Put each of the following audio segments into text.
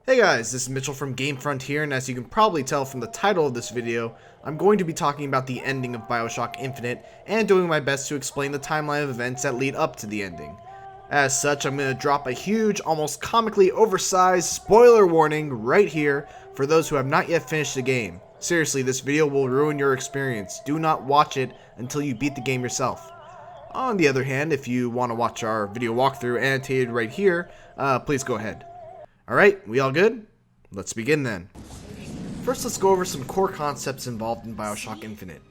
Hey guys, this is Mitchell from Gamefront here, and as you can probably tell from the title of this video, I'm going to be talking about the ending of Bioshock Infinite and doing my best to explain the timeline of events that lead up to the ending. As such, I'm going to drop a huge, almost comically oversized spoiler warning right here for those who have not yet finished the game. Seriously, this video will ruin your experience. Do not watch it until you beat the game yourself. On the other hand, if you want to watch our video walkthrough annotated right here, please go ahead. Alright, we all good? Let's begin then. First, let's go over some core concepts involved in Bioshock Infinite.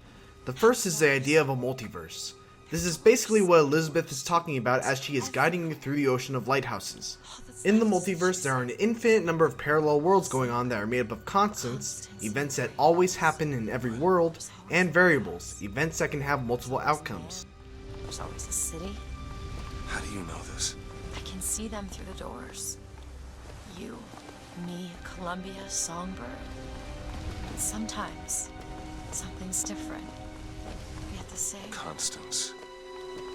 The first is the idea of a multiverse. This is basically what Elizabeth is talking about as she is guiding you through the ocean of lighthouses. In the multiverse, there are an infinite number of parallel worlds going on that are made up of constants, events that always happen in every world, and variables, events that can have multiple outcomes. There's always a city. How do you know this? I can see them through the doors. You, me, Columbia, Songbird. And sometimes, something's different. Yet the same. Constants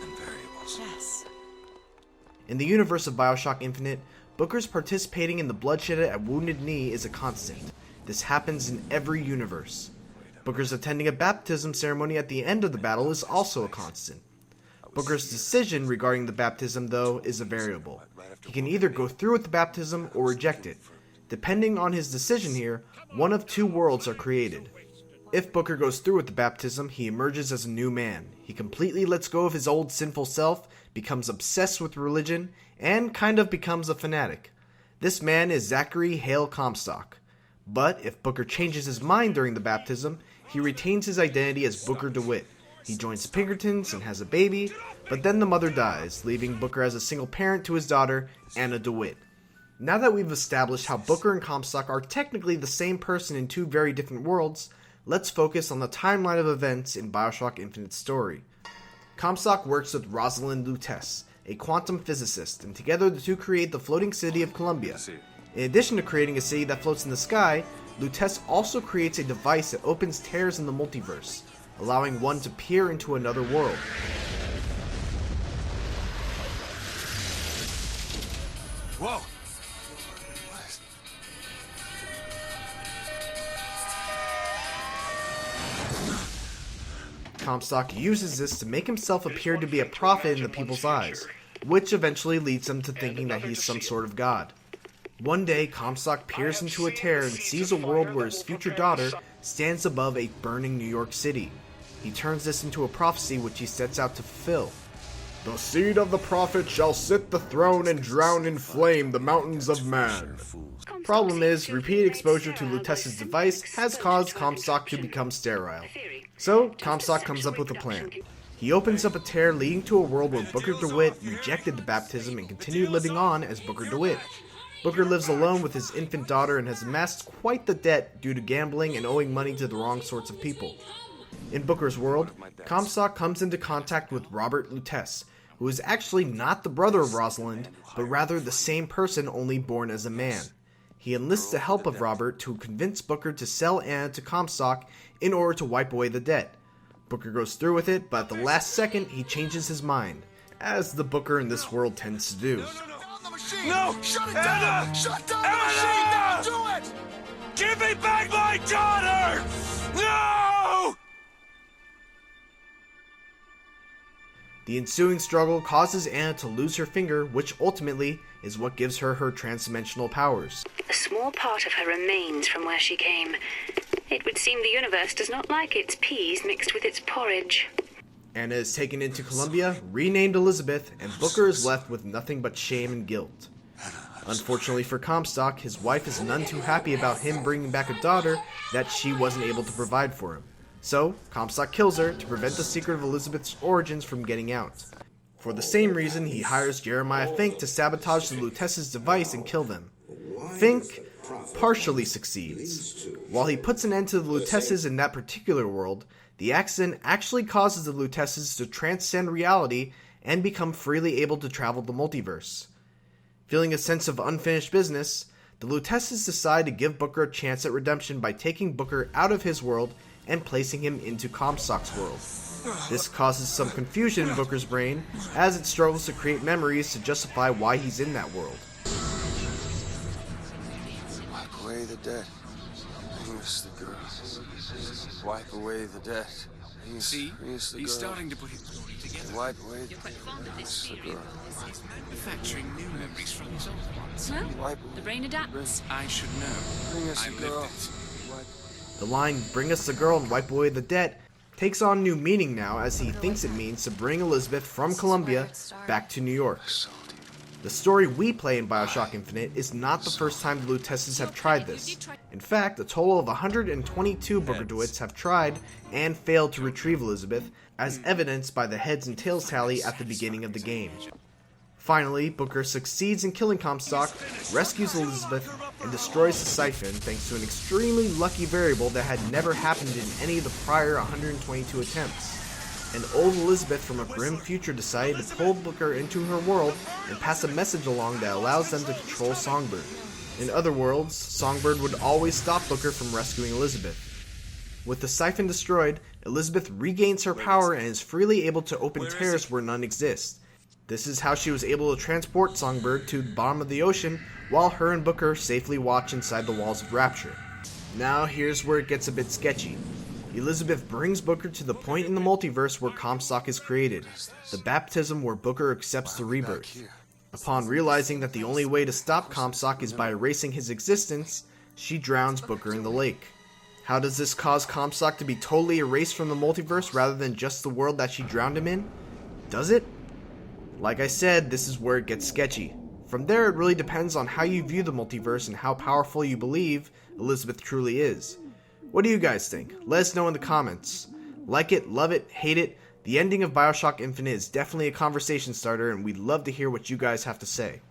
and variables. Yes. In the universe of Bioshock Infinite, Booker's participating in the bloodshed at Wounded Knee is a constant. This happens in every universe. Booker's attending a baptism ceremony at the end of the battle is also a constant. Booker's decision regarding the baptism, though, is a variable. He can either go through with the baptism or reject it. Depending on his decision here, one of two worlds are created. If Booker goes through with the baptism, he emerges as a new man. He completely lets go of his old sinful self, becomes obsessed with religion, and kind of becomes a fanatic. This man is Zachary Hale Comstock. But if Booker changes his mind during the baptism, he retains his identity as Booker DeWitt. He joins the Pinkertons and has a baby, but then the mother dies, leaving Booker as a single parent to his daughter, Anna DeWitt. Now that we've established how Booker and Comstock are technically the same person in two very different worlds, let's focus on the timeline of events in Bioshock Infinite's story. Comstock works with Rosalind Lutece, a quantum physicist, and together the two create the floating city of Columbia. In addition to creating a city that floats in the sky, Lutece also creates a device that opens tears in the multiverse, allowing one to peer into another world. Whoa! Comstock uses this to make himself appear to be a prophet in the people's eyes, which eventually leads them to thinking that he's some sort of god. One day, Comstock peers into a tear and sees a world where his future daughter stands above a burning New York City. He turns this into a prophecy which he sets out to fulfill. The seed of the prophet shall sit the throne and drown in flame the mountains of man. Problem is, repeated exposure to Lutece's device has caused Comstock to become sterile. So, Comstock comes up with a plan. He opens up a tear leading to a world where Booker DeWitt rejected the baptism and continued living on as Booker DeWitt. Booker lives alone with his infant daughter and has amassed quite the debt due to gambling and owing money to the wrong sorts of people. In Booker's world, Comstock comes into contact with Robert Lutece, who is actually not the brother of Rosalind, but rather the same person only born as a man. He enlists the help of Robert to convince Booker to sell Anna to Comstock in order to wipe away the debt. Booker goes through with it, but at the last second he changes his mind, as the Booker in this world tends to do. No! Shut it down! Shut down the machine! Now do it! Give me back my daughter! No! The ensuing struggle causes Anna to lose her finger, which ultimately is what gives her her transdimensional powers. A small part of her remains from where she came. It would seem the universe does not like its peas mixed with its porridge. Anna is taken into Columbia, renamed Elizabeth, and Booker is left with nothing but shame and guilt. Unfortunately for Comstock, his wife is none too happy about him bringing back a daughter that she wasn't able to provide for him. So, Comstock kills her to prevent the secret of Elizabeth's origins from getting out. For the same reason, he hires Jeremiah Fink to sabotage the Lutece's device and kill them. Fink partially succeeds. While he puts an end to the Luteces in that particular world, the accident actually causes the Luteces to transcend reality and become freely able to travel the multiverse. Feeling a sense of unfinished business, the Luteces decide to give Booker a chance at redemption by taking Booker out of his world and placing him into Comstock's world. This causes some confusion in Booker's brain as it struggles to create memories to justify why he's in that world. away the debt. Bring us the girl. Wipe away the debt. See, Bring us the he's girl. starting to put his story together. Wipe away the girl. He's manufacturing new memories from his old ones. Well, Wipe the away. brain adapts. I should know. Bring us I the girl. lived it. Wipe. The line, "bring us the girl and wipe away the debt," takes on new meaning now as he thinks it means to bring Elizabeth from Columbia back to New York. The story we play in Bioshock Infinite is not the first time the Lutesses have tried this. In fact, a total of 122 Booker DeWitts have tried and failed to retrieve Elizabeth, as evidenced by the heads and tails tally at the beginning of the game. Finally, Booker succeeds in killing Comstock, rescues Elizabeth, and destroys the siphon thanks to an extremely lucky variable that had never happened in any of the prior 122 attempts. And old Elizabeth from a grim future decided to pull Booker into her world and pass a message along that allows them to control Songbird. In other worlds, Songbird would always stop Booker from rescuing Elizabeth. With the siphon destroyed, Elizabeth regains her power and is freely able to open tears where none exist. This is how she was able to transport Songbird to the bottom of the ocean while her and Booker safely watch inside the walls of Rapture. Now here's where it gets a bit sketchy. Elizabeth brings Booker to the point in the multiverse where Comstock is created, the baptism where Booker accepts the rebirth. Upon realizing that the only way to stop Comstock is by erasing his existence, she drowns Booker in the lake. How does this cause Comstock to be totally erased from the multiverse rather than just the world that she drowned him in? Does it? Like I said, this is where it gets sketchy. From there, it really depends on how you view the multiverse and how powerful you believe Elizabeth truly is. What do you guys think? Let us know in the comments. Like it, love it, hate it. The ending of Bioshock Infinite is definitely a conversation starter, and we'd love to hear what you guys have to say.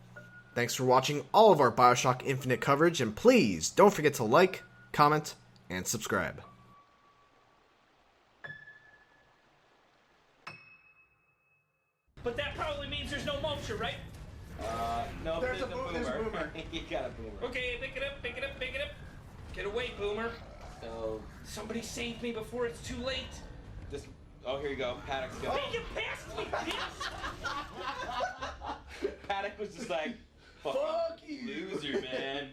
Thanks for watching all of our Bioshock Infinite coverage, and please don't forget to like, comment, and subscribe. But that probably means there's no mulcher, right? No, there's a boomer. You got a boomer. Okay, pick it up, pick it up, pick it up. Get away, boomer. So, Somebody save me before it's too late. this. Oh, here you go. Paddock's go. Hey, you passed me, bitch! Paddock was just like, fuck you, loser, man.